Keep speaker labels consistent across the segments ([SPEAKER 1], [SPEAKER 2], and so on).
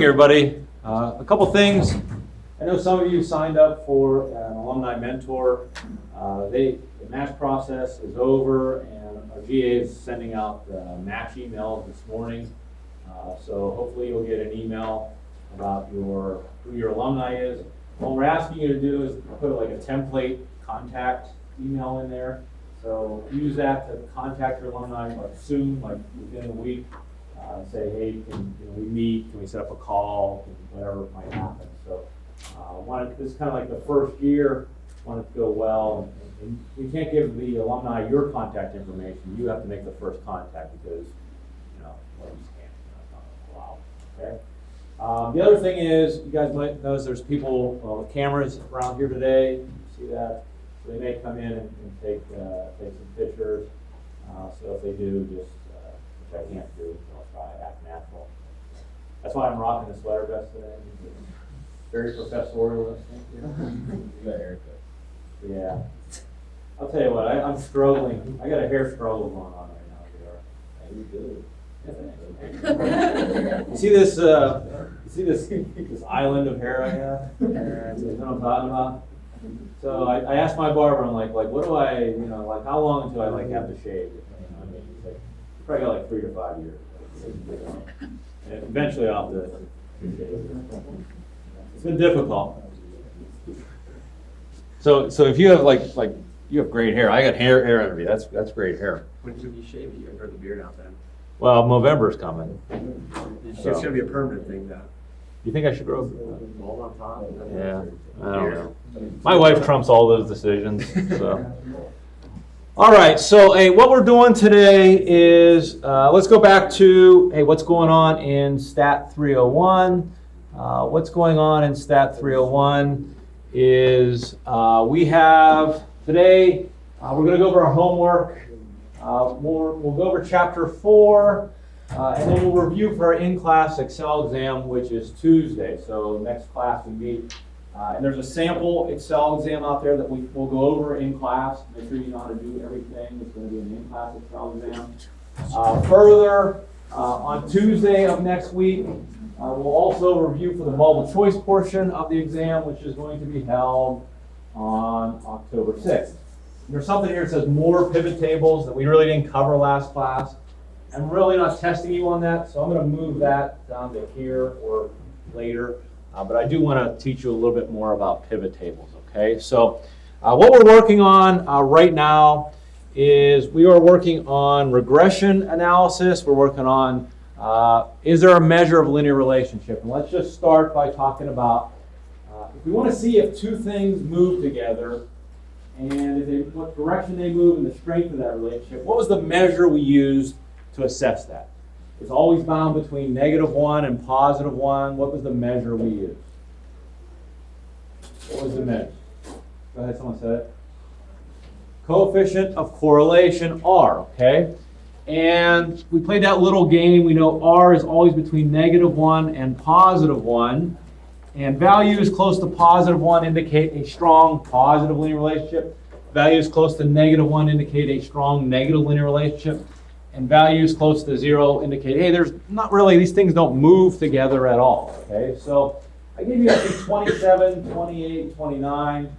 [SPEAKER 1] everybody. A couple things. I know some of you signed up for an alumni mentor. The match process is over, and our GA is sending out match emails this morning. So hopefully you'll get an email about who your alumni is. What we're asking you to do is put like a template contact email in there. So use that to contact your alumni like soon, like within a week. Say, hey, can we meet? Can we set up a call? Whatever might happen. So this is kind of like the first year. Want it to go well. And we can't give the alumni your contact information. You have to make the first contact because we just can't. It's not allowed. Okay. The other thing is, you guys might notice there's people with cameras around here today. You see that? So they may come in and take some pictures. So if they do, just which I can't do, I'll try to act natural. That's why I'm rocking the sweater vest today. Very professorial.
[SPEAKER 2] You got a haircut.
[SPEAKER 1] Yeah. I'll tell you what, I'm struggling. I got a hair struggle going on right now.
[SPEAKER 2] You good.
[SPEAKER 1] You see this island of hair I have? You know what I'm talking about? So I asked my barber, I'm like, what do I, like how long until I have to shave? I mean, he's like, you probably got like 3 to 5 years. And eventually I'll have to shave. It's been difficult. So if you have like you have great hair, I got hair under me. That's great hair.
[SPEAKER 2] When you shave it, you grow the beard out then.
[SPEAKER 1] Well, November's coming.
[SPEAKER 2] It's gonna be a permanent thing now.
[SPEAKER 1] You think I should grow?
[SPEAKER 2] Bald on top.
[SPEAKER 1] Yeah, I don't know. My wife trumps all those decisions. So. All right, so what we're doing today is let's go back to what's going on in STAT301. What's going on in STAT301 is we have today, we're going to go over our homework. We'll go over chapter 4, and then we'll review for our in-class Excel exam, which is Tuesday. So next class we meet. And there's a sample Excel exam out there that we'll go over in class. Make sure you know how to do everything. It's going to be an in-class Excel exam. Further, on Tuesday of next week, we'll also review for the multiple choice portion of the exam, which is going to be held on October 6th. There's something here that says more pivot tables that we really didn't cover last class. I'm really not testing you on that, so I'm going to move that down to here or later. But I do want to teach you a little bit more about pivot tables, okay? So what we're working on right now is we are working on regression analysis. We're working on is there a measure of linear relationship? And let's just start by talking about if we want to see if two things move together and what direction they move and the strength of that relationship, what was the measure we used to assess that? It's always bound between -1 and +1. What was the measure we used? What was the measure? Go ahead, someone said it. Coefficient of correlation, R, okay? And we played that little game. We know R is always between -1 and +1. And values close to +1 indicate a strong positive linear relationship. Values close to -1 indicate a strong negative linear relationship. And values close to 0 indicate, hey, there's not really, these things don't move together at all, okay? So I gave you, I think, 27, 28, 29.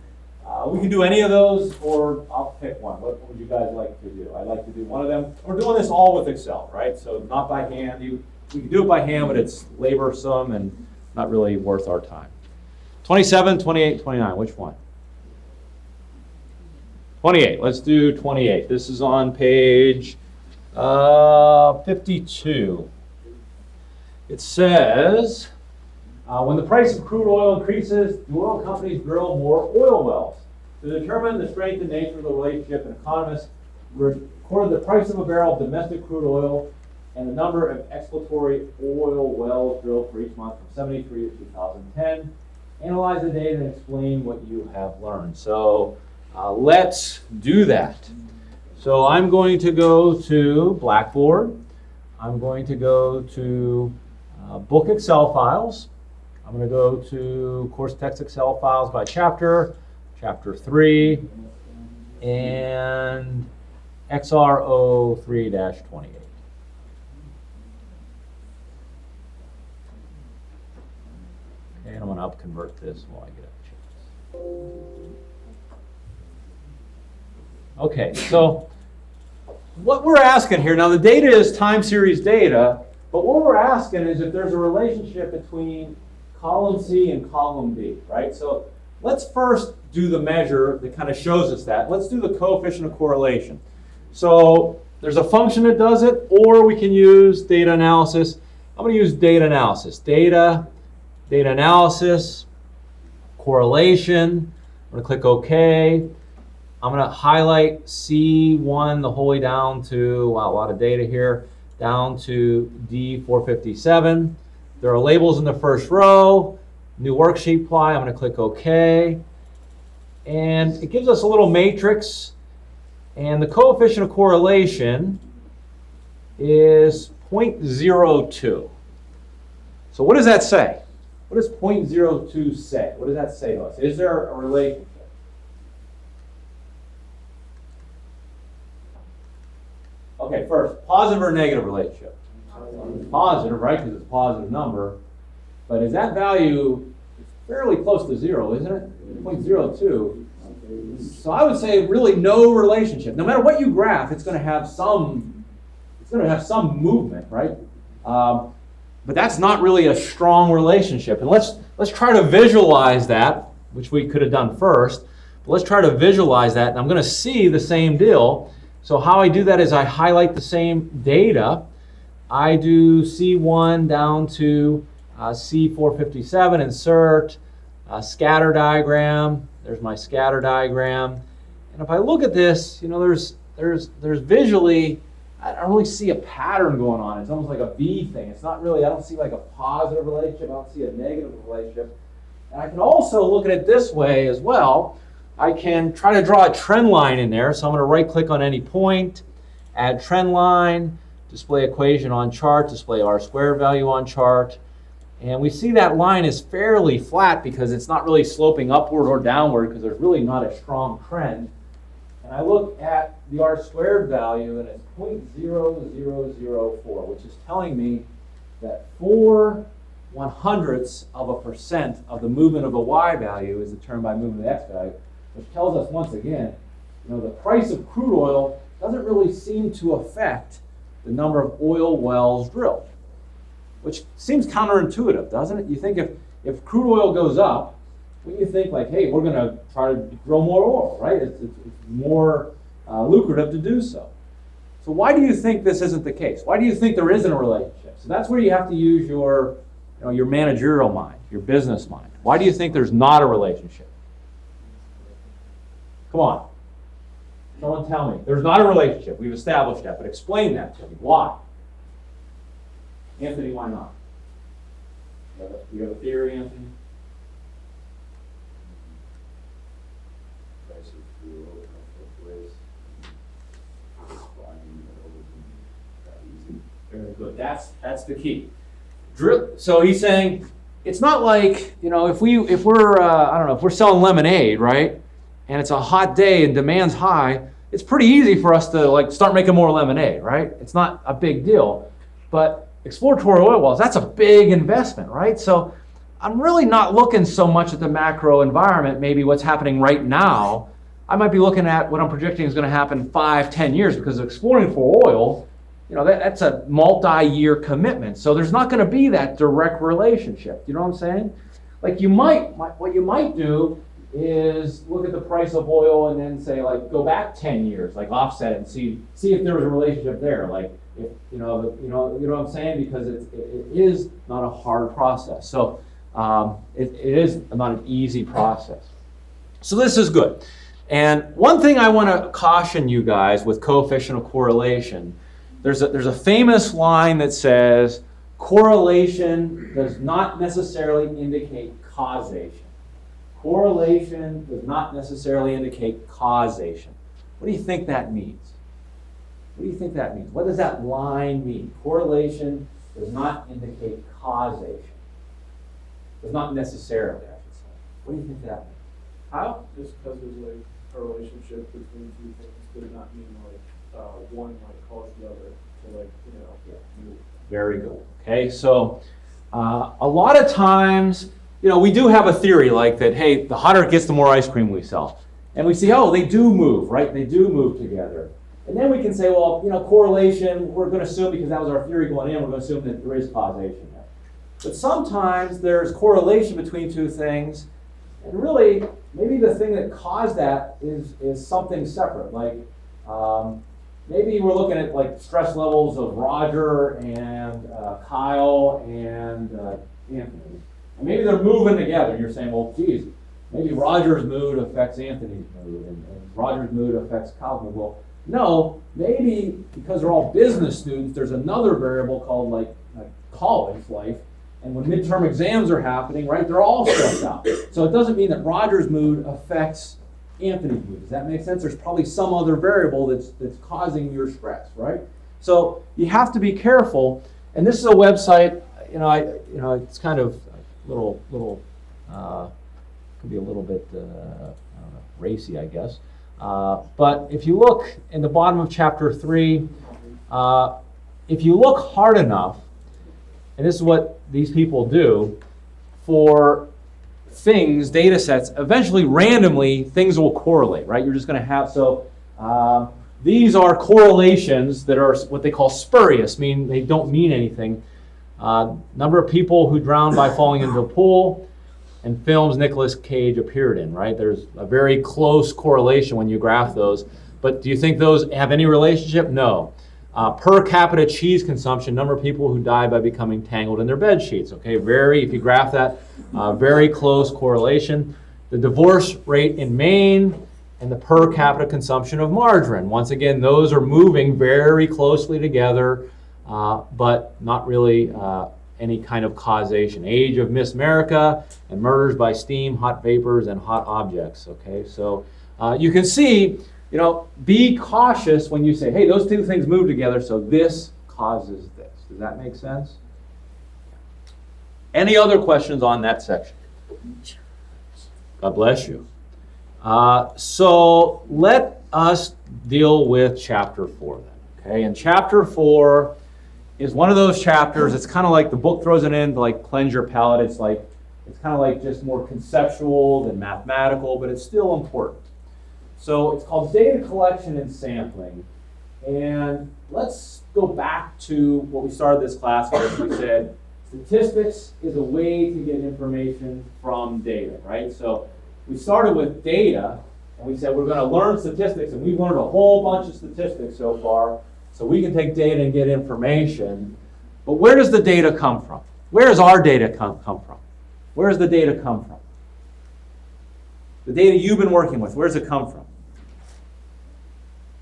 [SPEAKER 1] We can do any of those, or I'll pick one. What would you guys like to do? I'd like to do one of them. We're doing this all with Excel, right? So not by hand. We can do it by hand, but it's laborsome and not really worth our time. 27, 28, 29, which one? 28, let's do 28. This is on page 52. It says, when the price of crude oil increases, do oil companies drill more oil wells? To determine the strength and nature of the relationship, an economist recorded the price of a barrel of domestic crude oil and the number of exploratory oil wells drilled for each month from 73 to 2010. Analyze the data and explain what you have learned. So let's do that. So I'm going to go to Blackboard. I'm going to go to Book Excel Files. I'm going to go to Course Text Excel Files by Chapter, Chapter 3, and XRO 3-28. And I'm going to upconvert this while I get a chance. Okay, so what we're asking here, now the data is time series data, but what we're asking is if there's a relationship between column C and column B, right? So let's first do the measure that kind of shows us that. Let's do the coefficient of correlation. So there's a function that does it, or we can use data analysis. I'm going to use data analysis. Data analysis, correlation. I'm going to click OK. I'm going to highlight C1 the whole way down to, wow, a lot of data here, down to D457. There are labels in the first row. New worksheet apply. I'm going to click OK. And it gives us a little matrix. And the coefficient of correlation is 0.02. So what does that say? What does 0.02 say? What does that say to us? Is there a relationship? Okay, first, positive or negative relationship? Positive, right, because it's a positive number. But is that value fairly close to 0, isn't it? 0.02. So I would say really no relationship. No matter what you graph, it's going to have some movement, right? But that's not really a strong relationship. And let's try to visualize that, which we could have done first. But let's try to visualize that, and I'm going to see the same deal. So how I do that is I highlight the same data. I do C1 down to C457, insert, scatter diagram. There's my scatter diagram. And if I look at this, you know, there's visually, I don't really see a pattern going on. It's almost like a V thing. It's not really, I don't see like a positive relationship. I don't see a negative relationship. And I can also look at it this way as well. I can try to draw a trend line in there. So I'm going to right click on any point, add trend line, display equation on chart, display R squared value on chart. And we see that line is fairly flat because it's not really sloping upward or downward because there's really not a strong trend. And I look at the R squared value and it's 0.0004, which is telling me that 4/100ths% of the movement of the Y value is determined by movement of the X value, which tells us once again, you know, the price of crude oil doesn't really seem to affect the number of oil wells drilled, which seems counterintuitive, doesn't it? You think if crude oil goes up, wouldn't you think like, hey, we're going to try to drill more oil, right? It's more lucrative to do so. So why do you think this isn't the case? Why do you think there isn't a relationship? So that's where you have to use your managerial mind, your business mind. Why do you think there's not a relationship? Come on. Someone tell me. There's not a relationship. We've established that, but explain that to me. Why? Anthony, why not? You have a theory, Anthony? Very good. That's the key. So he's saying it's not like, you know, if we're I don't know, if we're selling lemonade, right? And it's a hot day and demand's high, it's pretty easy for us to like start making more lemonade, right? It's not a big deal. But exploratory oil wells, that's a big investment, right? So I'm really not looking so much at the macro environment, maybe what's happening right now. I might be looking at what I'm projecting is going to happen 5-10 years, because exploring for oil, you know, that's a multi-year commitment. So there's not going to be that direct relationship. You know what I'm saying? Like what you might do is look at the price of oil and then say, like, go back 10 years, like offset it and see if there was a relationship there. Like, if, you know what I'm saying? Because it is not a hard process. So it is not an easy process. So this is good. And one thing I want to caution you guys with coefficient of correlation, there's a famous line that says correlation does not necessarily indicate causation. Correlation does not necessarily indicate causation. What do you think that means? What do you think that means? What does that line mean? Correlation does not indicate causation. Does not necessarily, I should say. What do you think that means? How?
[SPEAKER 3] Just because there's like a relationship between two things does not mean like one might cause the other to like, move.
[SPEAKER 1] Very good. Okay, so a lot of times we do have a theory like that, hey, the hotter it gets, the more ice cream we sell. And we see, oh, they do move, right? They do move together. And then we can say, well, correlation, we're going to assume, because that was our theory going in, we're going to assume that there is causation there. But sometimes there's correlation between two things, and really, maybe the thing that caused that is something separate. Like, maybe we're looking at like stress levels of Roger and Kyle and Anthony. And maybe they're moving together, and you're saying, well, geez, maybe Roger's mood affects Anthony's mood, and Roger's mood affects Kyle's mood. Well, no, maybe because they're all business students, there's another variable called like college life, and when midterm exams are happening, right, they're all stressed out. So it doesn't mean that Roger's mood affects Anthony's mood. Does that make sense? There's probably some other variable that's causing your stress, right? So you have to be careful. And this is a website, it's kind of little could be a little bit I don't know, racy, I guess. But if you look in the bottom of chapter 3, if you look hard enough, and this is what these people do for things, data sets, eventually randomly things will correlate, right? You're just going to have, these are correlations that are what they call spurious, mean they don't mean anything. Number of people who drowned by falling into a pool, and films Nicolas Cage appeared in, right? There's a very close correlation when you graph those. But do you think those have any relationship? No. Per capita cheese consumption, number of people who die by becoming tangled in their bed sheets. Okay, if you graph that, very close correlation. The divorce rate in Maine and the per capita consumption of margarine. Once again, those are moving very closely together, but not really any kind of causation. Age of Miss America and murders by steam, hot vapors, and hot objects. Okay, so you can see, be cautious when you say, hey, those two things move together, so this causes this. Does that make sense? Any other questions on that section? God bless you. So let us deal with chapter 4 then. Okay, and chapter 4 is one of those chapters. It's kind of like the book throws it in to like cleanse your palate. It's kind of like just more conceptual than mathematical, but it's still important. So it's called data collection and sampling. And let's go back to what we started this class with. We said statistics is a way to get information from data, right? So we started with data, and we said we're going to learn statistics, and we've learned a whole bunch of statistics so far. So we can take data and get information. But where does the data come from? Where does our data come from? Where does the data come from? The data you've been working with, where does it come from?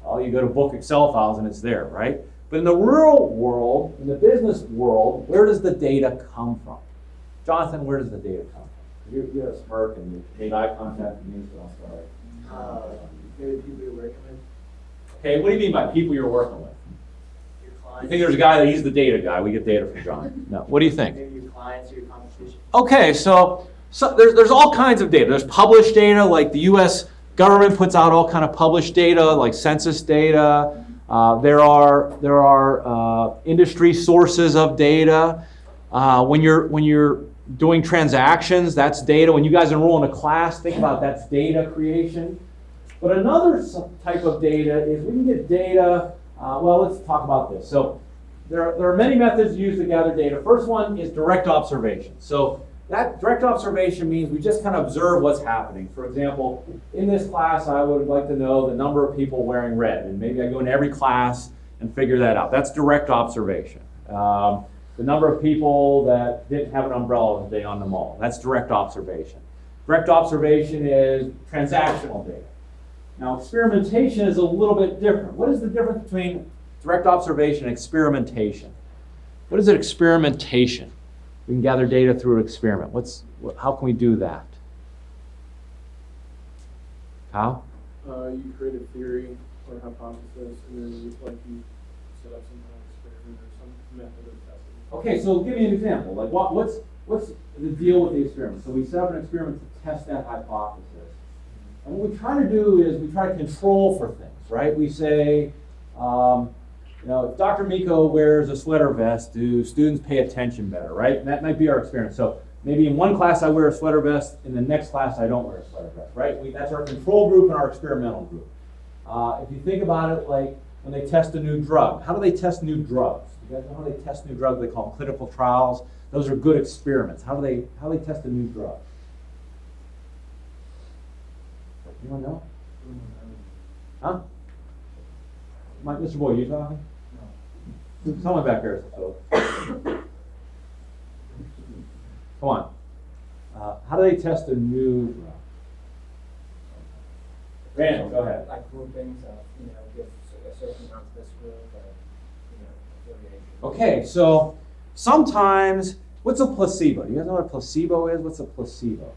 [SPEAKER 1] Well, you go to book Excel files and it's there, right? But in the real world, in the business world, where does the data come from? Jonathan, where does the data come from? You had a smirk and you made eye contact with me, so I'm sorry.
[SPEAKER 2] Maybe people you're working with.
[SPEAKER 1] Okay, what do you mean by people you're working with?
[SPEAKER 2] Your clients.
[SPEAKER 1] You think there's a guy that he's the data guy? We get data from John. No. What do you think?
[SPEAKER 2] Maybe your clients or your competition.
[SPEAKER 1] Okay, so there's all kinds of data. There's published data, like the U.S. government puts out all kind of published data, like census data. There are industry sources of data. When you're doing transactions, that's data. When you guys enroll in a class, think about that's data creation. But another type of data is we can get data. Let's talk about this. So there are many methods used to gather data. First one is direct observation. So that direct observation means we just kind of observe what's happening. For example, in this class, I would like to know the number of people wearing red, and maybe I go into every class and figure that out. That's direct observation. The number of people that didn't have an umbrella today on the mall. That's direct observation. Direct observation is transactional data. Now, experimentation is a little bit different. What is the difference between direct observation and experimentation? What is it, experimentation? We can gather data through an experiment. How can we do that? How?
[SPEAKER 3] You create a theory or hypothesis, and then you set up some kind of experiment or some method of testing.
[SPEAKER 1] Okay, so give me an example. Like what's the deal with the experiment? So we set up an experiment to test that hypothesis. And what we try to do is we try to control for things, right? We say, if Dr. Miko wears a sweater vest, do students pay attention better, right? And that might be our experiment. So Maybe in one class I wear a sweater vest, in the next class I don't wear a sweater vest, right? That's our control group and our experimental group. If you think about it like when they test a new drug, how do they test new drugs? You guys know how they test new drugs? They call them clinical trials. Those are good experiments. How do they test a new drug? Anyone know? Huh? Mr. Boyd, you talking? No. Someone back there. So. Come on. How do they test a new drug? Randall, go ahead.
[SPEAKER 4] Like groupings of, give a certain amount to this group, or, affiliation.
[SPEAKER 1] Okay, so sometimes, what's a placebo? Do you guys know what a placebo is? What's a placebo?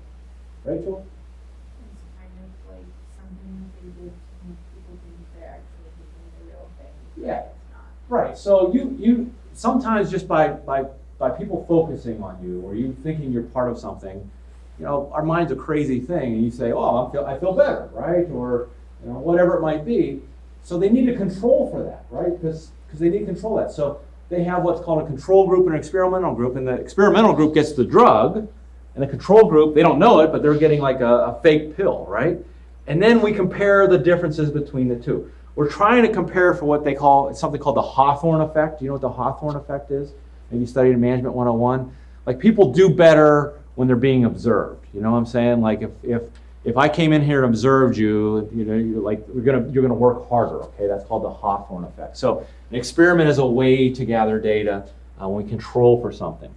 [SPEAKER 1] Rachel?
[SPEAKER 5] It's kind of like something that they did to make people think they're actually doing the real thing. but
[SPEAKER 1] Yeah.
[SPEAKER 5] It's not.
[SPEAKER 1] Right, so you sometimes just by people focusing on you or you thinking you're part of something, our mind's a crazy thing, and you say, oh, I feel better, right? Or whatever it might be. So they need a control for that, right? Because they need to control that. So they have what's called a control group and an experimental group, and the experimental group gets the drug, and the control group, they don't know it, but they're getting like a fake pill, right? And then we compare the differences between the two. We're trying to compare for what they call, it's something called the Hawthorne effect. Do you know what the Hawthorne effect is? Maybe you studied in Management 101. Like people do better when they're being observed. You know what I'm saying? Like if I came in here and observed you, you're like you're gonna work harder. Okay, that's called the Hawthorne effect. So an experiment is a way to gather data when we control for something.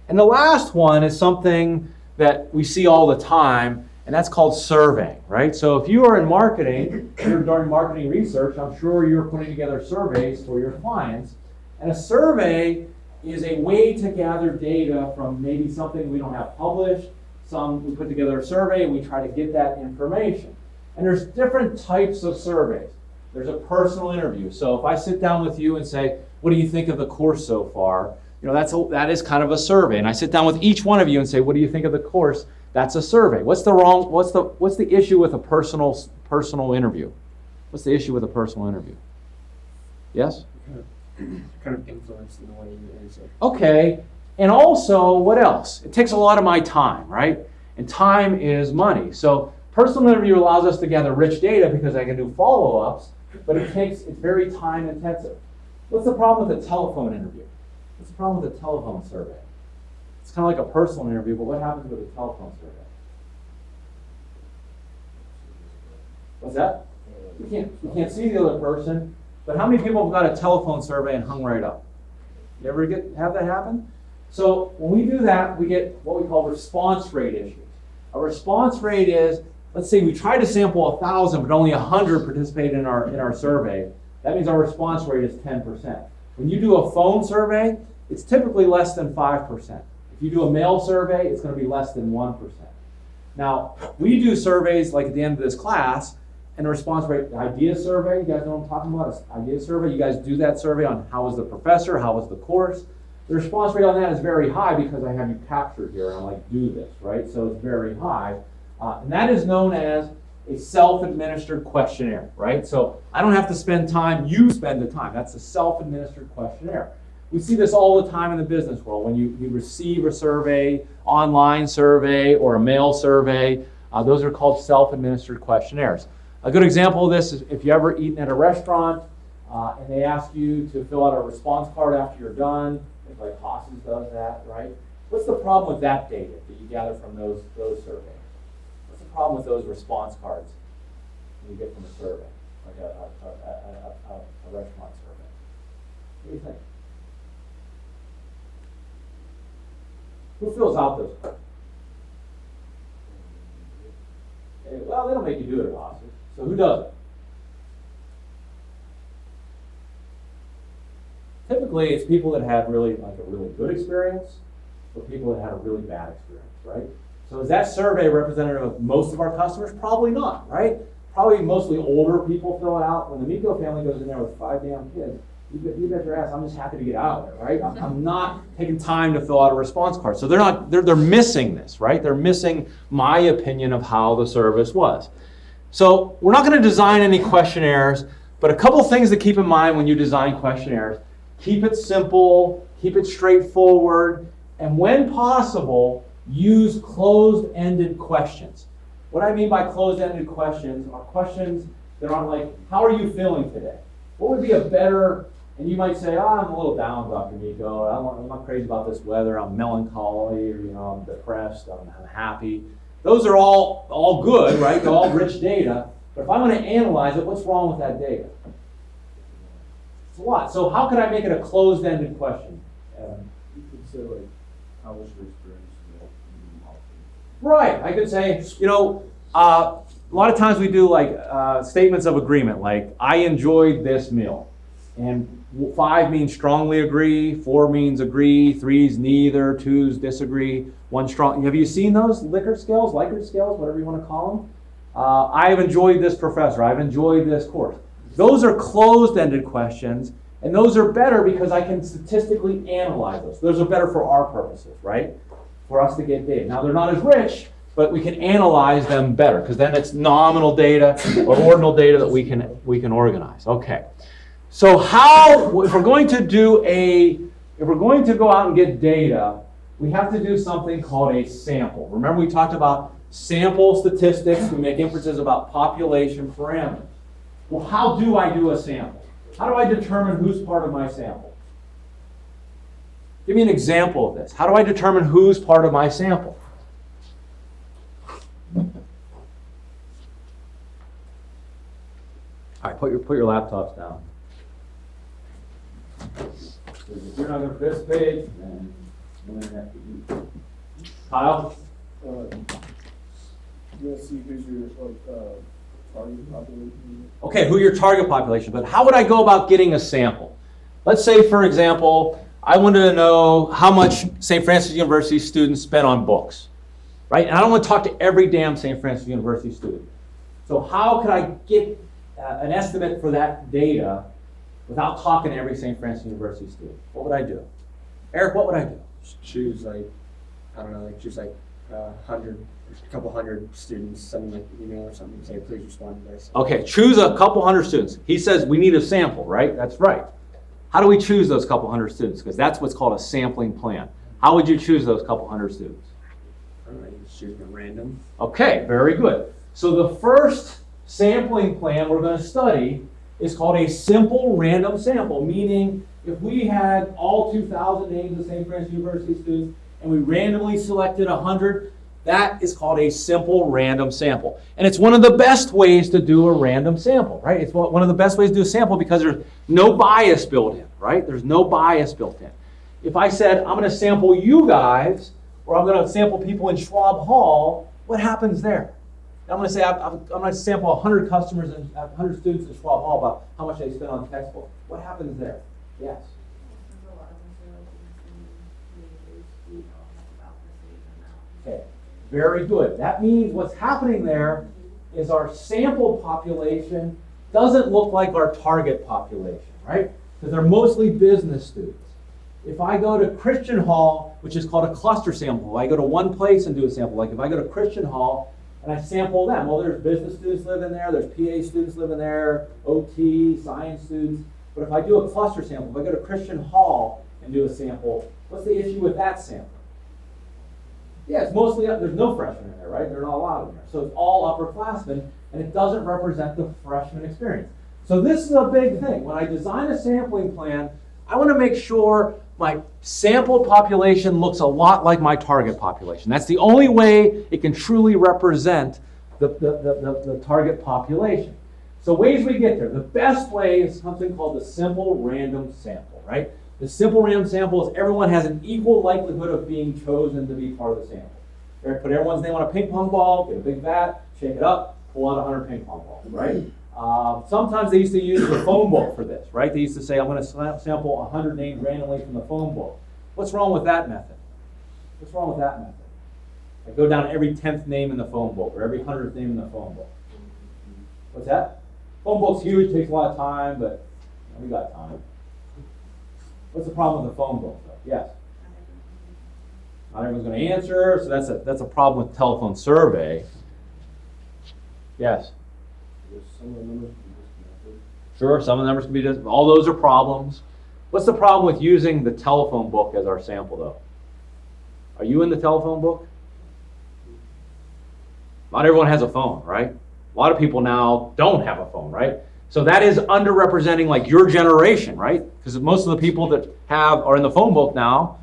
[SPEAKER 1] And the last one is something that we see all the time, and that's called surveying, right? So if you are in marketing, you're doing marketing research, I'm sure you're putting together surveys for your clients. And a survey is a way to gather data from maybe something we don't have published. We put together a survey and we try to get that information. And there's different types of surveys. There's a personal interview. So if I sit down with you and say, what do you think of the course so far? That is kind of a survey. And I sit down with each one of you and say, what do you think of the course? That's a survey. What's the issue with a personal interview? What's the issue with a personal interview? Yes?
[SPEAKER 4] Kind of influence in the way you answer.
[SPEAKER 1] Okay, and also, what else? It takes a lot of my time, right? And time is money. So personal interview allows us to gather rich data because I can do follow-ups, but it's very time intensive. What's the problem with a telephone interview? What's the problem with a telephone survey? It's kind of like a personal interview, but what happens with a telephone survey? What's that? You can't see the other person, but how many people have got a telephone survey and hung right up? You ever have that happen? So when we do that, we get what we call response rate issues. A response rate is, let's say we try to sample 1,000, but only 100 participate in our survey. That means our response rate is 10%. When you do a phone survey, it's typically less than 5%. If you do a mail survey, it's going to be less than 1%. Now, we do surveys like at the end of this class, and the response rate, the idea survey, you guys know what I'm talking about? Idea survey, you guys do that survey on how was the professor, how was the course. The response rate on that is very high because I have you captured here and I'm like, do this, right? So it's very high. And that is known as a self-administered questionnaire, right? So I don't have to spend time, you spend the time. That's a self-administered questionnaire. We see this all the time in the business world. When you receive a survey, online survey, or a mail survey, those are called self-administered questionnaires. A good example of this is if you ever eaten at a restaurant and they ask you to fill out a response card after you're done, like Haas's does that, right? What's the problem with that data that you gather from those surveys? What's the problem with those response cards you get from a survey, like a restaurant survey? What do you think? Who fills out those cards? Well, they don't make you do it at Haas's. So who does it? Typically, it's people that had a really good experience, or people that had a really bad experience, right? So is that survey representative of most of our customers? Probably not, right? Probably mostly older people fill it out. When the Miko family goes in there with 5 damn kids, you bet your ass, I'm just happy to get out of there, right? I'm not taking time to fill out a response card. So they're missing this, right? They're missing my opinion of how the service was. So we're not going to design any questionnaires, but a couple things to keep in mind when you design questionnaires. Keep it simple, keep it straightforward, and when possible, use closed-ended questions. What I mean by closed-ended questions are questions that aren't like, how are you feeling today? What would be a better, and you might say, I'm a little down, Dr. Nico. I'm not crazy about this weather. I'm melancholy, or I'm depressed. I'm happy. Those are all good, right? They're all rich data. But if I'm going to analyze it, what's wrong with that data? It's a lot. So how can I make it a closed-ended question, Evan?
[SPEAKER 3] You could say like, how was your experience today?
[SPEAKER 1] Right. I could say, a lot of times we do like statements of agreement, like I enjoyed this meal. And 5 means strongly agree, 4 means agree, 3's neither, 2's disagree, 1 strong. Have you seen those Likert scales, whatever you want to call them? I've enjoyed this professor. I've enjoyed this course. Those are closed-ended questions, and those are better because I can statistically analyze those. Those are better for our purposes, right? For us to get data. Now, they're not as rich, but we can analyze them better because then it's nominal data or ordinal data that we can organize. Okay. So if we're going to go out and get data, we have to do something called a sample. Remember we talked about sample statistics. We make inferences about population parameters. Well, how do I do a sample? How do I determine who's part of my sample? Give me an example of this. How do I determine who's part of my sample? All right, put your laptops down. If you're not going to participate, then we're going to have to do. Kyle?
[SPEAKER 3] You want to see who's your target population?
[SPEAKER 1] Okay, who your target population, but how would I go about getting a sample? Let's say, for example, I wanted to know how much St. Francis University students spent on books, right? And I don't want to talk to every damn St. Francis University student. So how could I get an estimate for that data without talking to every St. Francis University student? What would I do? Eric, what would I do?
[SPEAKER 6] Choose like, I don't know, like choose like a couple hundred students, send them like an email or something, say please respond to this.
[SPEAKER 1] Okay, choose a couple hundred students. He says we need a sample, right? That's right. How do we choose those couple hundred students? Because that's what's called a sampling plan. How would you choose those couple hundred students?
[SPEAKER 6] I don't know, you just choose them random.
[SPEAKER 1] Okay, very good. So the first sampling plan we're going to study is called a simple random sample, meaning if we had all 2,000 names of St. Francis University students and we randomly selected 100, that is called a simple random sample. And it's one of the best ways to do a random sample, right? It's one of the best ways to do a sample because there's no bias built in, right? There's no bias built in. If I said, I'm going to sample you guys, or I'm going to sample people in Schwab Hall, what happens there? I'm going to say, I'm going to sample 100 customers and 100 students in Schwab Hall about how much they spent on textbooks. What happens there? Yes?
[SPEAKER 5] There's a lot of materials in the news, we don't have about the same amount.
[SPEAKER 1] Okay, very good. That means what's happening there is our sample population doesn't look like our target population, right? Because they're mostly business students. If I go to Christian Hall, which is called a cluster sample, I go to one place and do a sample. Like if I go to Christian Hall and I sample them, well, there's business students living there, there's PA students living there, OT, science students. But if I do a cluster sample, if I go to Christian Hall and do a sample, what's the issue with that sample? Yeah, it's mostly, there's no freshmen in there, right? They're not allowed in there. So it's all upperclassmen, and it doesn't represent the freshman experience. So this is a big thing. When I design a sampling plan, I want to make sure my sample population looks a lot like my target population. That's the only way it can truly represent the target population. So ways we get there. The best way is something called the simple random sample, right? The simple random sample is everyone has an equal likelihood of being chosen to be part of the sample. Put everyone's name on a ping pong ball, get a big vat, shake it up, pull out 100 ping pong balls, right? Sometimes they used to use the phone book for this, right? They used to say, I'm going to sample 100 names randomly from the phone book. What's wrong with that method? What's wrong with that method? I go down every 10th name in the phone book or every 100th name in the phone book. What's that? Phone book's huge, takes a lot of time, but we got time. What's the problem with the phone book, though? Yes? Not everyone's going to answer, so that's a problem with telephone survey. Yes?
[SPEAKER 3] Some of the numbers can be disconnected.
[SPEAKER 1] Sure, some of the numbers can be different. All those are problems. What's the problem with using the telephone book as our sample, though? Are you in the telephone book? Not everyone has a phone, right? A lot of people now don't have a phone, right? So that is underrepresenting like your generation, right? Because most of the people that are in the phone book now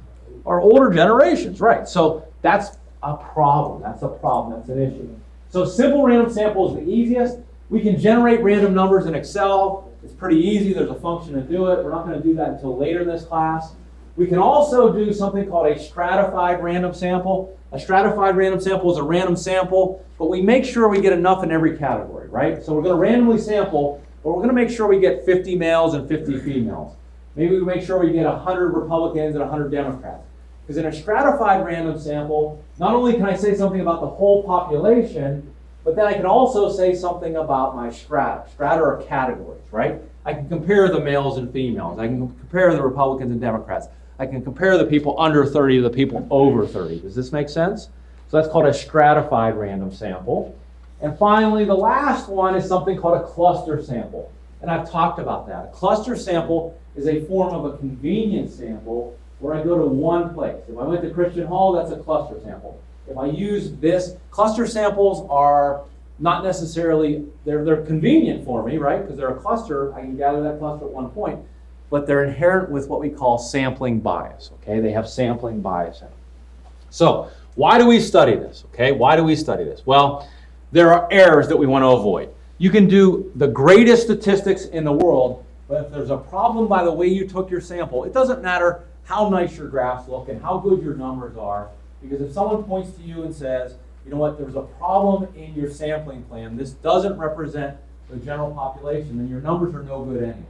[SPEAKER 1] are older generations, right? So that's a problem. That's a problem. That's an issue. So simple random sample is the easiest. We can generate random numbers in Excel. It's pretty easy. There's a function to do it. We're not going to do that until later in this class. We can also do something called a stratified random sample. A stratified random sample is a random sample, but we make sure we get enough in every category, right? So we're going to randomly sample, but we're going to make sure we get 50 males and 50 females. Maybe we make sure we get 100 Republicans and 100 Democrats. Because in a stratified random sample, not only can I say something about the whole population, but then I can also say something about my strata. Strata are categories, right? I can compare the males and females. I can compare the Republicans and Democrats. I can compare the people under 30 to the people over 30. Does this make sense? So that's called a stratified random sample. And finally, the last one is something called a cluster sample. And I've talked about that. A cluster sample is a form of a convenience sample where I go to one place. If I went to Christian Hall, that's a cluster sample. If I use this, cluster samples are not necessarily, they're convenient for me, right? Because they're a cluster, I can gather that cluster at one point, but they're inherent with what we call sampling bias, okay? They have sampling bias in them. So, why do we study this, okay? Why do we study this? Well, there are errors that we want to avoid. You can do the greatest statistics in the world, but if there's a problem by the way you took your sample, it doesn't matter how nice your graphs look and how good your numbers are, because if someone points to you and says, you know what, there's a problem in your sampling plan, this doesn't represent the general population, then your numbers are no good anyway.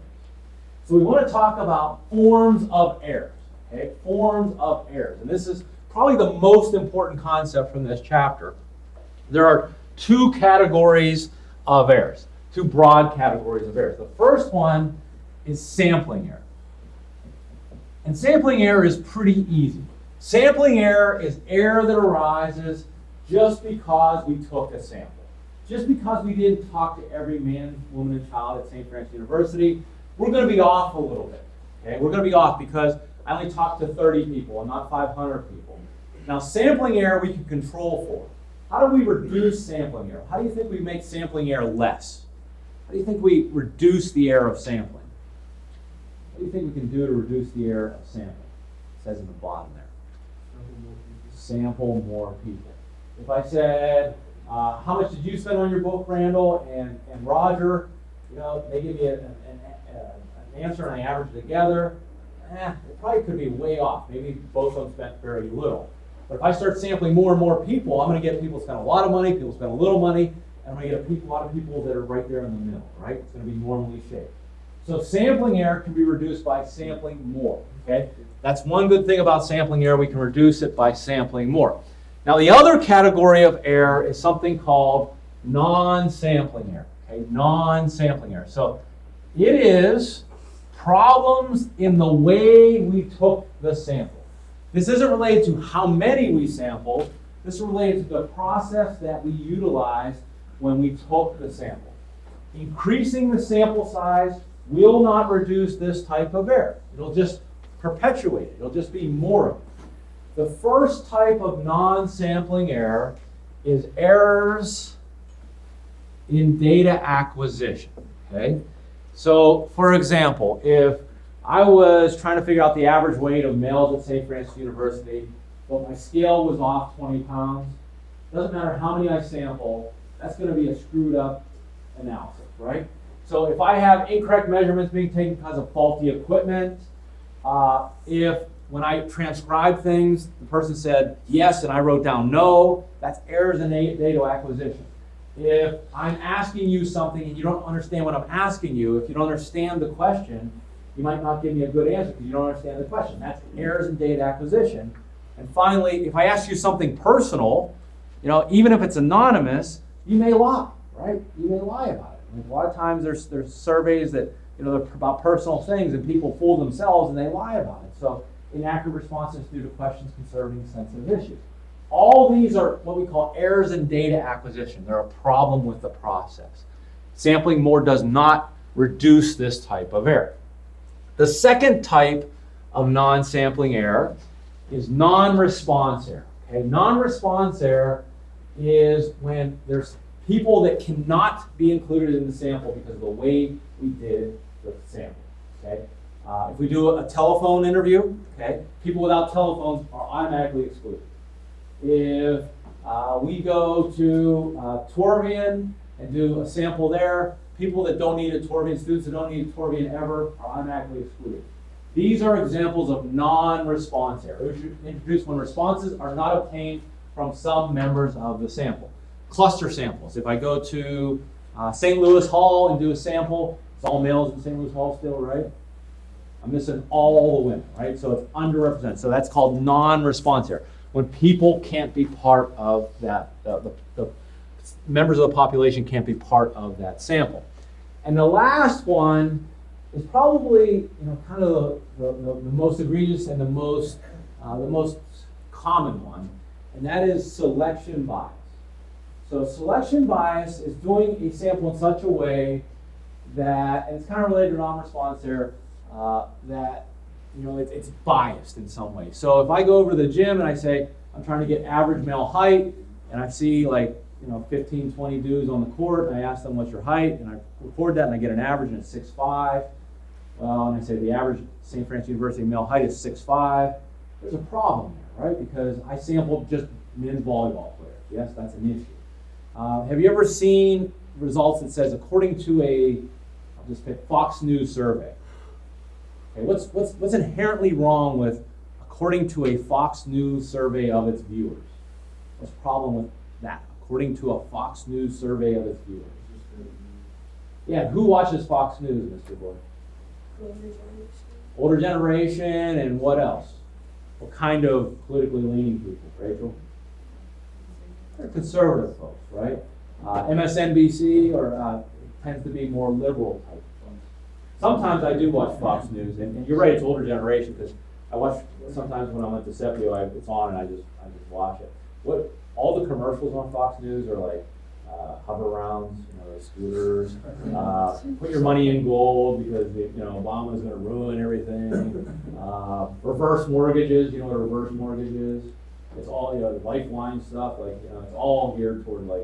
[SPEAKER 1] So we want to talk about forms of errors, okay? Forms of errors. And this is probably the most important concept from this chapter. There are two categories of errors, two broad categories of errors. The first one is sampling error. And sampling error is pretty easy. Sampling error is error that arises just because we took a sample. Just because we didn't talk to every man, woman, and child at St. Francis University, we're going to be off a little bit. Okay? We're going to be off because I only talked to 30 people and not 500 people. Now, sampling error we can control for. How do we reduce sampling error? How do you think we make sampling error less? How do you think we reduce the error of sampling? What do you think we can do to reduce the error of sampling? It says in the bottom there. Sample more people. If I said, how much did you spend on your book, Randall and Roger? You know, they give me an answer and I average it together. It probably could be way off. Maybe both of them spent very little. But if I start sampling more and more people, I'm going to get people spend a lot of money, people spend a little money, and I'm going to get a lot of people that are right there in the middle, right? It's going to be normally shaped. So sampling error can be reduced by sampling more, okay? That's one good thing about sampling error. We can reduce it by sampling more. Now, the other category of error is something called non-sampling error, okay? Non-sampling error. So it is problems in the way we took the sample. This isn't related to how many we sampled. This is related to the process that we utilized when we took the sample. Increasing the sample size will not reduce this type of error. It'll just perpetuate it. It'll just be more of it. The first type of non-sampling error is errors in data acquisition. Okay? So, for example, if I was trying to figure out the average weight of males at St. Francis University, but my scale was off 20 pounds. Doesn't matter how many I sample, that's going to be a screwed up analysis, right? So if I have incorrect measurements being taken because of faulty equipment, if when I transcribe things, the person said yes and I wrote down no, that's errors in data acquisition. If I'm asking you something and you don't understand what I'm asking you, if you don't understand the question, you might not give me a good answer because you don't understand the question. That's errors in data acquisition. And finally, if I ask you something personal, you know, even if it's anonymous, you may lie, right? You may lie about it. Like a lot of times there's surveys that, you know, they're about personal things and people fool themselves and they lie about it. So inaccurate responses due to questions concerning sensitive issues. All these are what we call errors in data acquisition. They're a problem with the process. Sampling more does not reduce this type of error. The second type of non-sampling error is non-response error. Okay? Non-response error is when there's people that cannot be included in the sample because of the way we did the sample. Okay? If we do a telephone interview, okay, people without telephones are automatically excluded. If we go to Torvian and do a sample there, people that don't need a Torvian, students that don't need a Torvian ever are automatically excluded. These are examples of non-response errors introduced when responses are not obtained from some members of the sample. Cluster samples. If I go to St. Louis Hall and do a sample, it's all males in St. Louis Hall still, right? I'm missing all the women, right? So it's underrepresented. So that's called non-response error. When people can't be part of that, the members of the population can't be part of that sample. And the last one is probably, kind of the most egregious and the most common one, and that is selection bias. So selection bias is doing a sample in such a way that, and it's kind of related to non-response error, that it's biased in some way. So if I go over to the gym and I say, I'm trying to get average male height, and I see 15, 20 dudes on the court, and I ask them, what's your height? And I record that, and I get an average, and it's 6'5". Well, and I say the average St. Francis University male height is 6'5". There's a problem there, right? Because I sampled just men's volleyball players. Yes, that's an issue. Have you ever seen results that says, according to I'll just pick Fox News survey? Okay, what's inherently wrong with according to a Fox News survey of its viewers? What's the problem with that? According to a Fox News survey of its viewers. Yeah, who watches Fox News, Mr. Boyd? Older generation, and what else? What kind of politically leaning people, Rachel? They're conservative folks, right? MSNBC tends to be more liberal type folks. Sometimes I do watch Fox News, and you're right, it's older generation, because I watch sometimes when I'm at Decepio, it's on and I just watch it. All the commercials on Fox News are like hover rounds, the scooters, put your money in gold because Obama's going to ruin everything. Reverse mortgages, you know what a reverse mortgage is? It's all the lifeline stuff. It's all geared toward an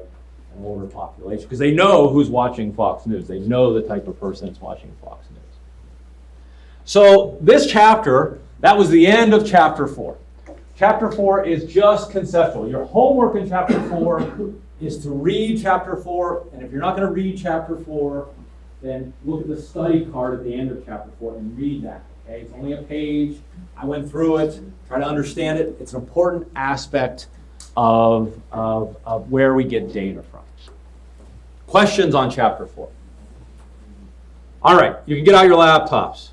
[SPEAKER 1] older population because they know who's watching Fox News. They know the type of person that's watching Fox News. So this chapter, that was the end of chapter 4. Chapter 4 is just conceptual. Your homework in chapter 4 is to read chapter 4, and if you're not going to read chapter 4, then look at the study card at the end of chapter 4 and read that. Okay, it's only a page. I went through it, try to understand it. It's an important aspect of where we get data from. Questions on chapter 4? All right, you can get out your laptops.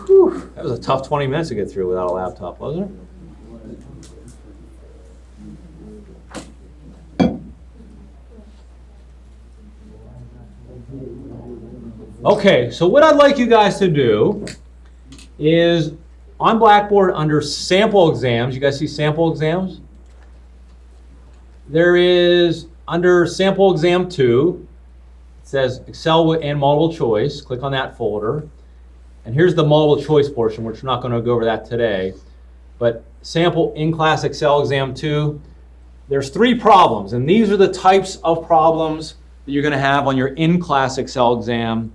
[SPEAKER 1] Whew, that was a tough 20 minutes to get through without a laptop, wasn't it? Okay, so what I'd like you guys to do is on Blackboard under sample exams, you guys see sample exams? There is under sample exam 2, it says Excel and multiple choice. Click on that folder. And here's the multiple choice portion, which we're not going to go over that today. But sample in-class Excel exam 2, there's 3 problems. And these are the types of problems that you're going to have on your in-class Excel exam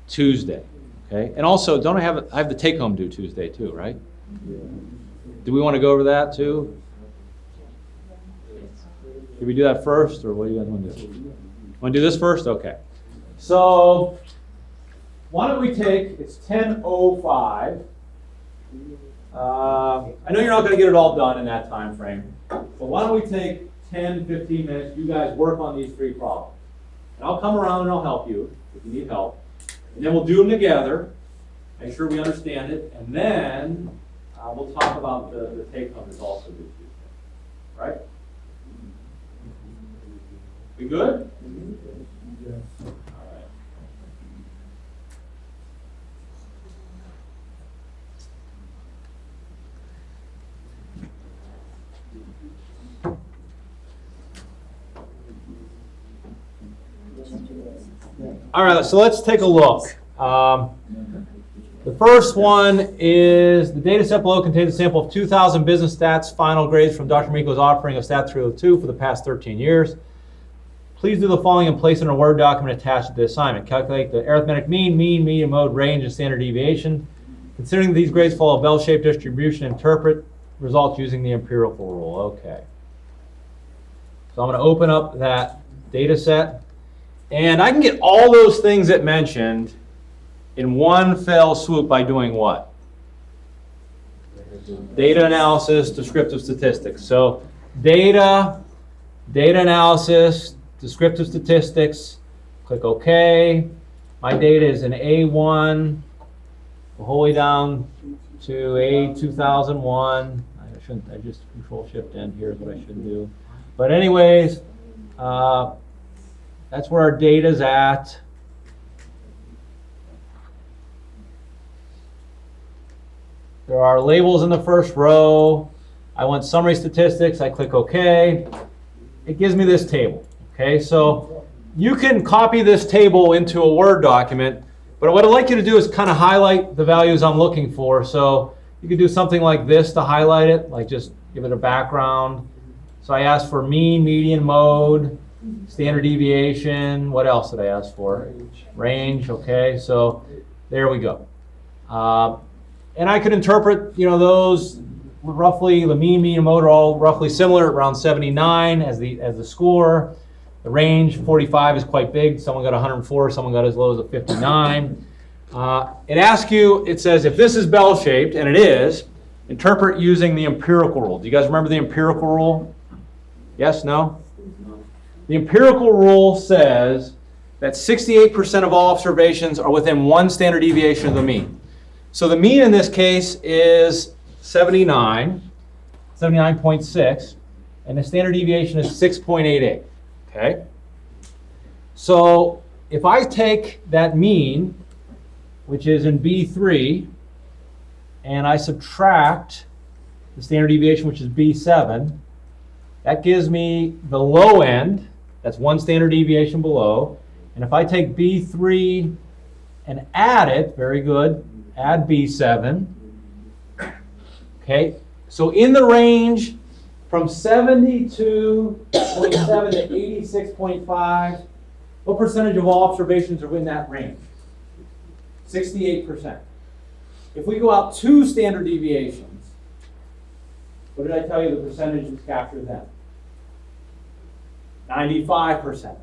[SPEAKER 1] Tuesday. Okay? And also, I have the take-home due Tuesday too, right? Do we want to go over that too? Should we do that first, or what do you guys want to do? Want to do this first? Okay. So, why don't we take, it's 10:05. I know you're not going to get it all done in that time frame, but why don't we take 10, 15 minutes, you guys work on these 3 problems. And I'll come around and I'll help you if you need help. And then we'll do them together, make sure we understand it, and then we'll talk about the take-home results of this Tuesday. Right? We good?
[SPEAKER 3] Yes.
[SPEAKER 1] All right. All right, so let's take a look. The first one is the data set below contains a sample of 2,000 business stats final grades from Dr. Miko's offering of STAT302 for the past 13 years. Please do the following and place it in a Word document attached to the assignment. Calculate the arithmetic mean, median, mode, range, and standard deviation. Considering that these grades follow a bell-shaped distribution, interpret results using the empirical rule. Okay. So I'm going to open up that data set. And I can get all those things it mentioned in one fell swoop by doing what? Data analysis, descriptive statistics. So data analysis, descriptive statistics, click OK. My data is in A1, all the way down to A2001. I just control shift N here is what I should do. But anyways, that's where our data's at. There are labels in the first row. I want summary statistics. I click OK. It gives me this table. Okay, so you can copy this table into a Word document, but what I'd like you to do is kind of highlight the values I'm looking for. So you could do something like this to highlight it, like just give it a background. So I asked for mean, median, mode, standard deviation. What else did I ask for? Range. Okay, so there we go. And I could interpret, those roughly, the mean, median, mode are all roughly similar, around 79 as the score. The range, 45, is quite big. Someone got 104, someone got as low as a 59. It asks you, it says, if this is bell-shaped, and it is, interpret using the empirical rule. Do you guys remember the empirical rule? Yes, no? The empirical rule says that 68% of all observations are within one standard deviation of the mean. So the mean in this case is 79.6, and the standard deviation is 6.88. Okay? So if I take that mean, which is in B3, and I subtract the standard deviation, which is B7, that gives me the low end. That's one standard deviation below. And if I take B3 and add it, very good, add B7. Okay, so in the range from 72.7 to 86.5, what percentage of all observations are in that range? 68%. If we go out 2 standard deviations, what did I tell you the percentage is captured then? 95%.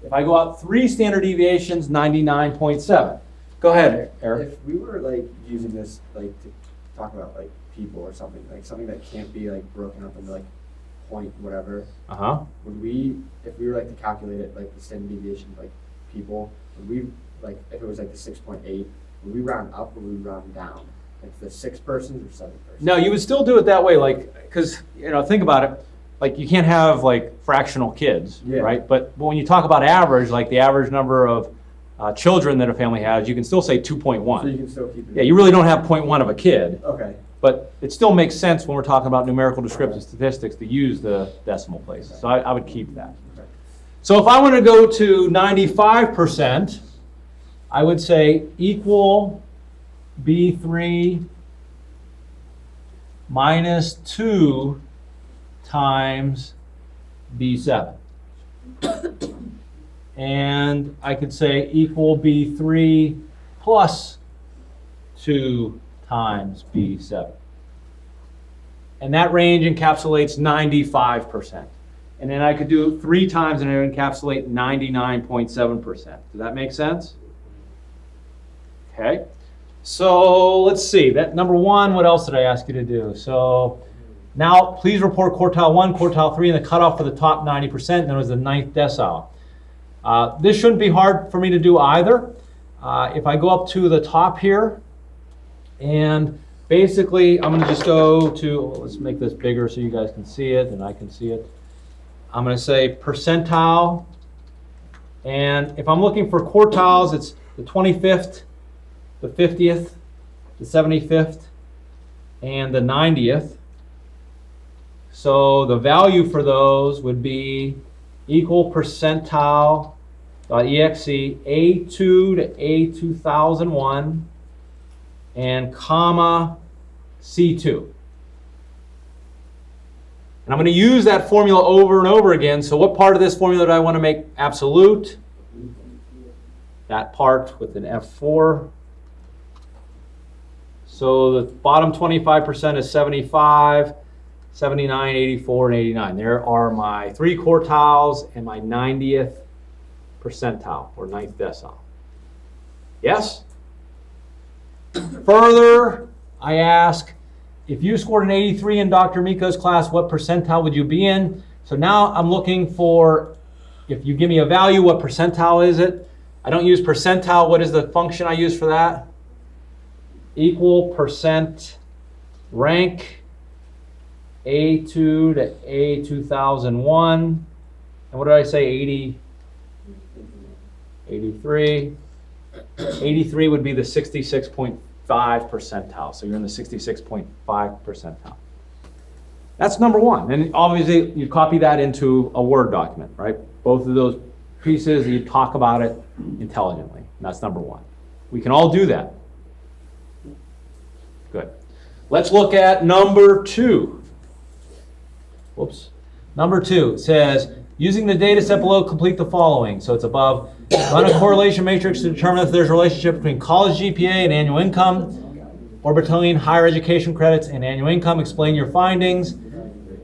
[SPEAKER 1] If I go out 3 standard deviations, 99.7. Go ahead, Eric.
[SPEAKER 6] If we were using this to talk about people or something, something that can't be broken up into point whatever, would we, if we were to calculate it the standard deviation people, would we if it was the 6.8, would we round up or would we round down? The 6 persons or 7 persons?
[SPEAKER 1] No, you would still do it that way, because think about it, you can't have fractional kids, right? But when you talk about average, the average number of children that a family has, you can still say 2.1.
[SPEAKER 6] So you can still keep it.
[SPEAKER 1] Yeah, you really don't have 0.1 of a kid.
[SPEAKER 6] Okay.
[SPEAKER 1] But it still makes sense when we're talking about numerical descriptive statistics to use the decimal places. So I would keep that.
[SPEAKER 6] Okay.
[SPEAKER 1] So if I want to go to 95%, I would say equal B3 minus 2 times B7. And I could say equal B3 plus 2 times B7. And that range encapsulates 95%. And then I could do it 3 times and it would encapsulate 99.7%. Does that make sense? Okay. So let's see. That number 1, what else did I ask you to do? So now please report quartile 1, quartile 3, and the cutoff for the top 90%, and then it was the 9th decile. This shouldn't be hard for me to do either. If I go up to the top here, and basically I'm going to just go to, let's make this bigger so you guys can see it and I can see it. I'm going to say percentile, and if I'm looking for quartiles, it's the 25th, the 50th, the 75th, and the 90th. So the value for those would be equal percentile.exe A2 to A2001, and comma C2. And I'm going to use that formula over and over again. So what part of this formula do I want to make absolute? That part with an F4. So the bottom 25% is 75, 79, 84, and 89. There are my 3 quartiles and my 90th percentile, or 9th decile. Yes? Further, I ask, if you scored an 83 in Dr. Miko's class, what percentile would you be in? So now I'm looking for, if you give me a value, what percentile is it? I don't use percentile. What is the function I use for that? Equal percent rank A2 to A2001. And what did I say? 80, 83. 83 would be the 66.5 percentile. So you're in the 66.5 percentile. That's number one. And obviously you copy that into a Word document, right? Both of those pieces, and you talk about it intelligently. And that's number one. We can all do that. Good. Let's look at number 2. Whoops. Number 2 says, using the data set below, complete the following. So it's above. Run a correlation matrix to determine if there's a relationship between college GPA and annual income, or between higher education credits and annual income. Explain your findings.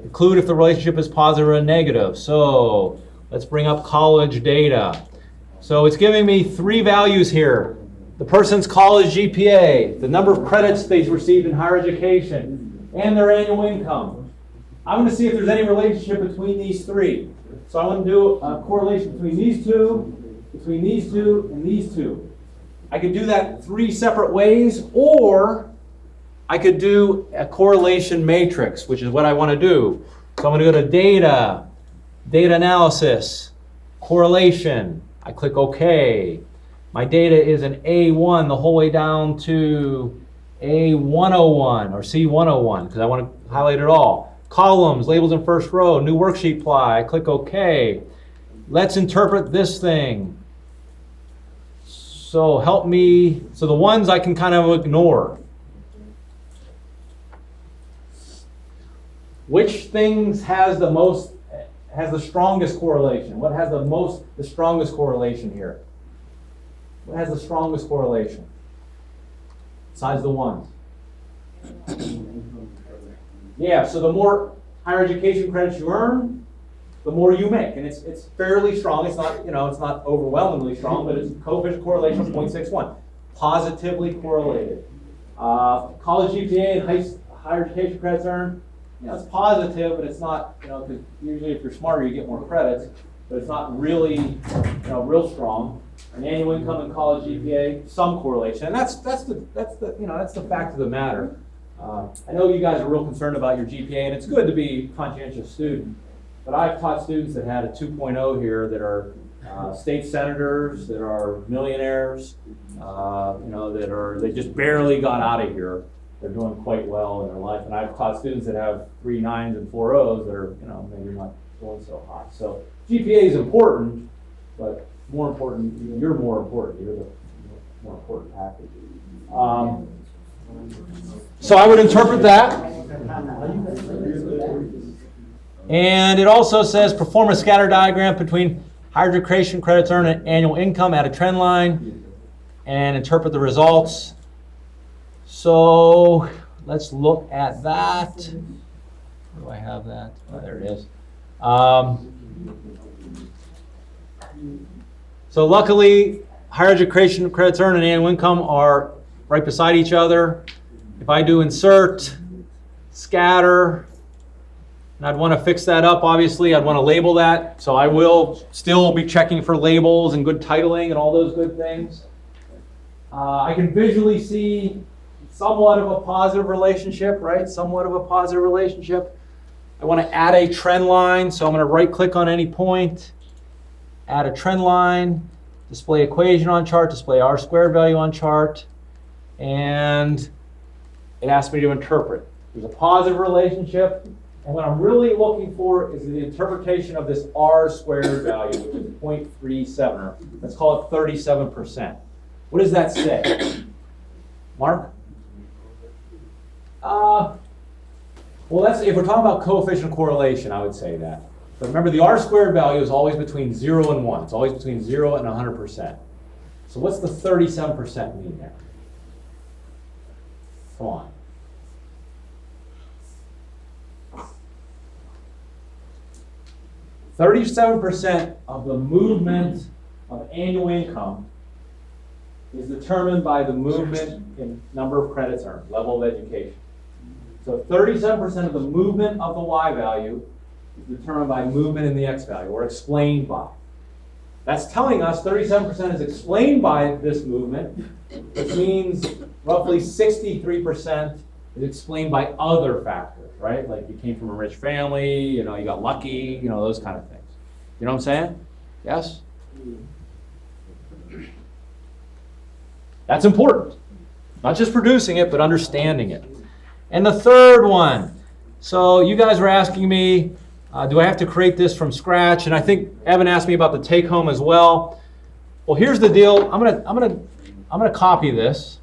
[SPEAKER 1] Include if the relationship is positive or negative. So let's bring up college data. So it's giving me 3 values here. The person's college GPA, the number of credits they've received in higher education, and their annual income. I'm going to see if there's any relationship between these 3. So I want to do a correlation between these 2, between these 2, and these 2. I could do that 3 separate ways, or I could do a correlation matrix, which is what I want to do. So I'm going to go to data, data analysis, correlation. I click OK. My data is an A1 the whole way down to A101 or C101 because I want to highlight it all. Columns, labels in first row, new worksheet apply. I click OK. Let's interpret this thing. So help me. So the ones I can kind of ignore. Which things has the strongest correlation? What has the strongest correlation here? What has the strongest correlation? Besides the ones. Yeah, so the more higher education credits you earn, the more you make. And it's fairly strong. It's not, it's not overwhelmingly strong, but it's coefficient correlation of 0.61. Positively correlated. College GPA and higher education credits earned, it's positive, but it's not, because usually if you're smarter, you get more credits, but it's not really, real strong. An annual income and college GPA, some correlation, and that's the fact of the matter. I know you guys are real concerned about your GPA, and it's good to be a conscientious student. But I've taught students that had a 2.0 here that are state senators, that are millionaires, they just barely got out of here. They're doing quite well in their life, and I've taught students that have 3 9s and 4 0s that are maybe not going so hot. So GPA is important, but more important, you're more important. You're the more important package. So I would interpret that. And it also says perform a scatter diagram between higher education credits earned and annual income at a trend line and interpret the results. So let's look at that. Where do I have that? Oh, there it is. So luckily, higher education credits earned and annual income are right beside each other. If I do insert, scatter, and I'd want to fix that up, obviously, I'd want to label that. So I will still be checking for labels and good titling and all those good things. I can visually see somewhat of a positive relationship, right? Somewhat of a positive relationship. I want to add a trend line, so I'm going to right-click on any point. Add a trend line, display equation on chart, display R² value on chart, and it asks me to interpret. There's a positive relationship, and what I'm really looking for is the interpretation of this R² value, which is 0.37, or let's call it 37%. What does that say? Mark? Well, that's, if we're talking about coefficient of correlation, I would say that. But remember, the R squared value is always between 0 and 1. It's always between 0 and 100%. So what's the 37% mean there? Come on. %37 of the movement of annual income is determined by the movement in number of credits earned, level of education. So 37% of the movement of the Y value is determined by movement in the X value, or explained by. That's telling us 37% is explained by this movement, which means roughly 63% is explained by other factors, right? Like you came from a rich family, you got lucky, those kind of things. You know what I'm saying? Yes? That's important. Not just producing it, but understanding it. And the third one. So you guys were asking me, do I have to create this from scratch? And I think Evan asked me about the take home as well. Well, here's the deal. I'm gonna copy this.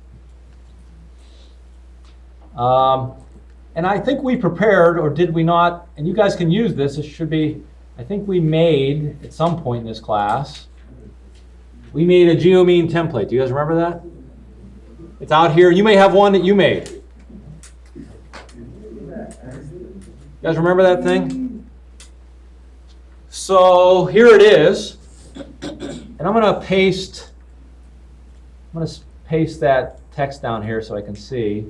[SPEAKER 1] And I think we prepared, or did we not? And you guys can use this. It should be, I think we made, at some point in this class, we made a geomean template. Do you guys remember that? It's out here. You may have one that you made. You guys remember that thing? So here it is. And I'm going to paste that text down here so I can see.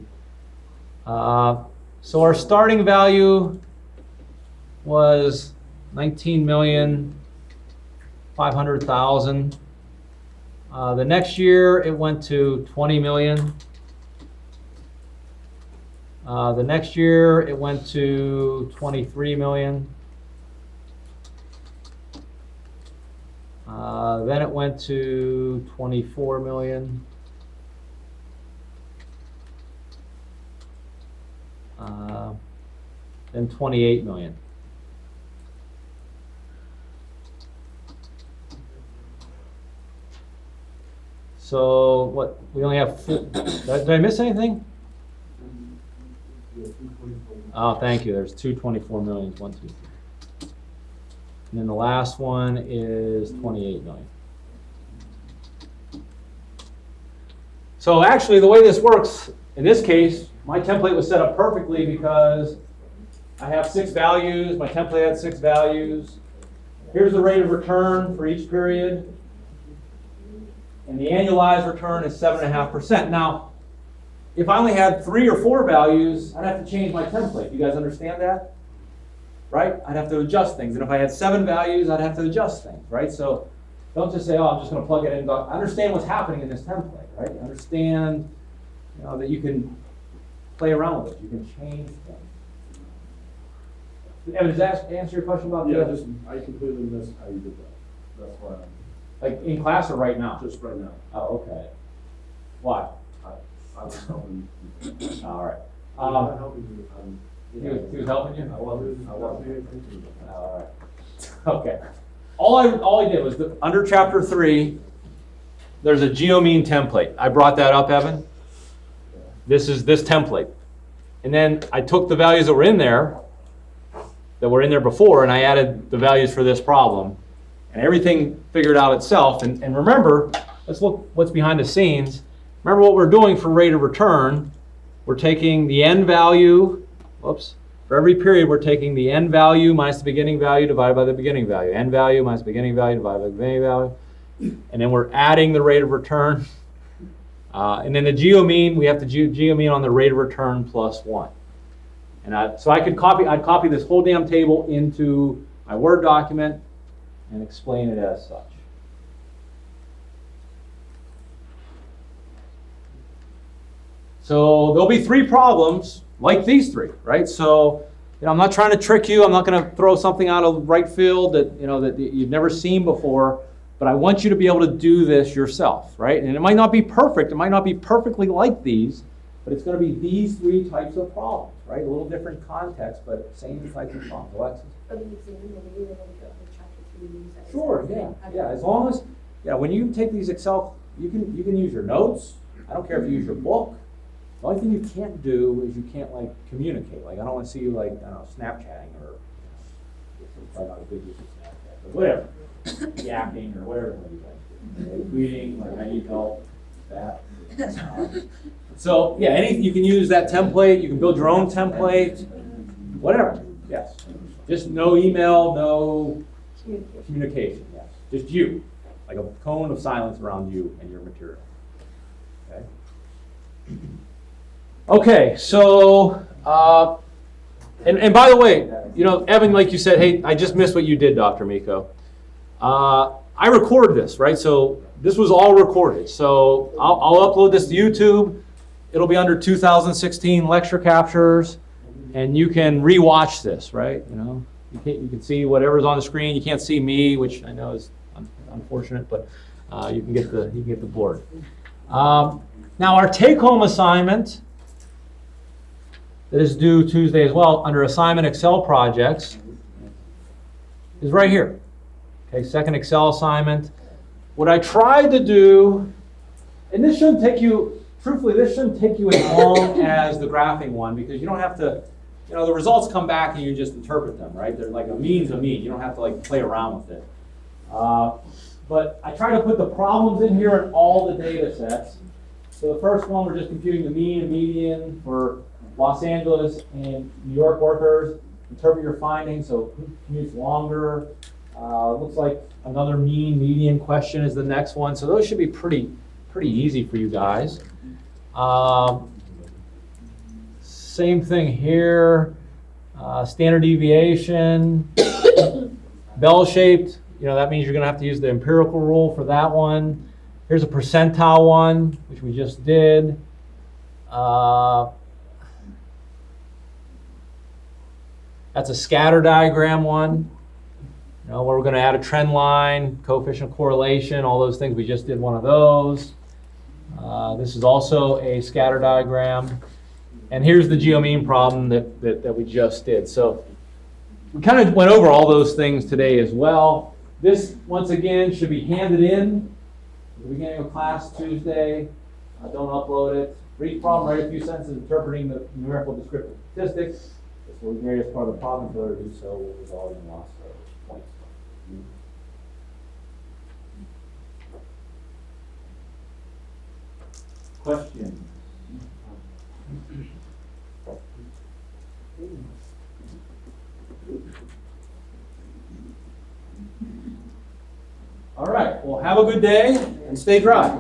[SPEAKER 1] So our starting value was 19,500,000. The next year it went to 20 million. The next year it went to 23 million. Then it went to 24 million. Then 28 million. So what, we only have, did I miss anything? Oh, thank you. There's 224 millions, 1, 2, 3. And then the last one is 28 million. So actually the way this works, in this case, my template was set up perfectly because I have 6 values. My template had 6 values. Here's the rate of return for each period. And the annualized return is 7.5%. Now, if I only had 3 or 4 values, I'd have to change my template. You guys understand that? Right? I'd have to adjust things. And if I had 7 values, I'd have to adjust things, right? So don't just say, oh, I'm just going to plug it in. I understand what's happening in this template, right? Understand that you can play around with it. You can change things. Evan, does that answer your question about
[SPEAKER 3] Yeah, I completely missed how you did that. That's why I'm,
[SPEAKER 1] like in class or right now?
[SPEAKER 3] just right now.
[SPEAKER 1] Oh, okay. Why?
[SPEAKER 3] I was helping.
[SPEAKER 1] All right.
[SPEAKER 3] I'm not helping you.
[SPEAKER 1] He was helping you?
[SPEAKER 3] I wasn't.
[SPEAKER 1] All right. Okay. All I did was under chapter 3, there's a geomean template. I brought that up, Evan. This is this template. And then I took the values that were in there before, and I added the values for this problem. And everything figured out itself. And remember, let's look what's behind the scenes. Remember what we're doing for rate of return. We're taking the end value, for every period we're taking the end value minus the beginning value divided by the beginning value. End value minus beginning value divided by the beginning value. And then we're adding the rate of return. And then the geomean, we have to geomean on the rate of return plus 1. And so I'd copy this whole damn table into my Word document and explain it as such. So there'll be 3 problems like these 3, right? So I'm not trying to trick you. I'm not going to throw something out of right field that that you've never seen before. But I want you to be able to do this yourself, right? And it might not be perfect. It might not be perfectly like these, but it's going to be these 3 types of problems, right? A little different context, but same type of problem. Alexis? Sure, yeah. As long as, when you take these Excel, you can use your notes. I don't care if you use your book. The only thing you can't do is you can't like communicate. Like I don't want to see you like, I don't know, Snapchatting or, it's probably not a good use of Snapchat, but whatever. Yapping or whatever you guys do. Tweeting, like I need help, that. So yeah, you can use that template. You can build your own template, whatever. Yes. Just no email, no communication. Yes. Just you, like a cone of silence around you and your material. Okay. Okay. So, and by the way, you know, Evan, like you said, hey, I just missed what you did, Dr. Miko. I recorded this, right? So this was all recorded. So I'll upload this to YouTube. It'll be under 2016 lecture captures, and you can rewatch this, right? You know, you can see whatever's on the screen. You can't see me, which I know is unfortunate, but you can get the board. Now our take-home assignment that is due Tuesday as well under assignment Excel projects is right here. Okay, second Excel assignment. What I tried to do, and this shouldn't take you, truthfully, this shouldn't take you as long as the graphing one because you don't have to, you know, the results come back and you just interpret them, right? They're like a mean's a mean. You don't have to like play around with it. But I try to put the problems in here in all the data sets. So the first one, we're just computing the mean and median for Los Angeles and New York workers. Interpret your findings, so who commutes longer. Looks like another mean median question is the next one. So those should be pretty easy for you guys. Same thing here. Standard deviation, bell-shaped. You know, that means you're going to have to use the empirical rule for that one. Here's a percentile one, which we just did. That's a scatter diagram one. You know, where we're going to add a trend line, coefficient of correlation, all those things. We just did one of those. This is also a scatter diagram. And here's the geomean problem that we just did. So we kind of went over all those things today as well. This, once again, should be handed in at the beginning of class Tuesday. Don't upload it. Read the problem, write a few sentences interpreting the numerical descriptive statistics. This will be as part of the problem. Failure to do so will result in loss of points. Question? All right, well, have a good day and stay dry.